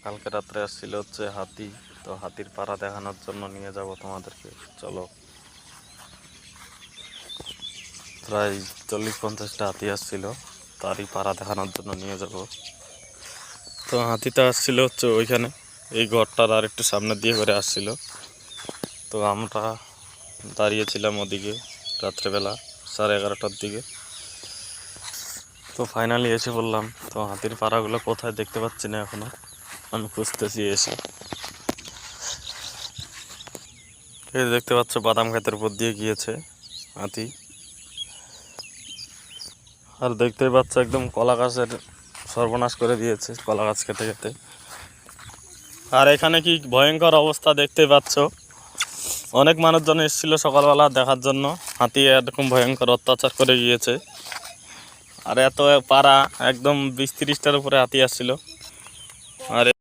কালকে রাত্রে আসছিল হচ্ছে হাতি, তো হাতির পাড়া দেখানোর জন্য নিয়ে যাব তোমাদেরকে। চলো, প্রায় 40-50টা হাতি আসছিল, তারই পাড়া দেখানোর জন্য নিয়ে যাব। তো হাতিটা আসছিল হচ্ছে ওইখানে, এই ঘরটার আর একটু সামনে দিয়ে করে আসছিল। তো আমরা দাঁড়িয়েছিলাম ওদিকে রাত্রেবেলা 11:30টার দিকে। তো ফাইনালি এসে বললাম। তো হাতির পাড়াগুলো কোথায় দেখতে পাচ্ছি না এখনো, আমি খুঁজতেছি এসে। এই দেখতে পাচ্ছ বাদাম ক্ষেতের উপর দিয়ে গিয়েছে হাতি। আর দেখতেই পাচ্ছ একদম কলা গাছের সর্বনাশ করে দিয়েছে, কলা গাছ খেতে খেতে। আর এখানে কি ভয়ঙ্কর অবস্থা দেখতেই পাচ্ছ, অনেক মানুষজন এসেছিল সকালবেলা দেখার জন্য। হাতি এরকম ভয়ঙ্কর অত্যাচার করে গিয়েছে। আর এত পাড়া একদম 20-30টার উপরে হাতি আসছিল। আর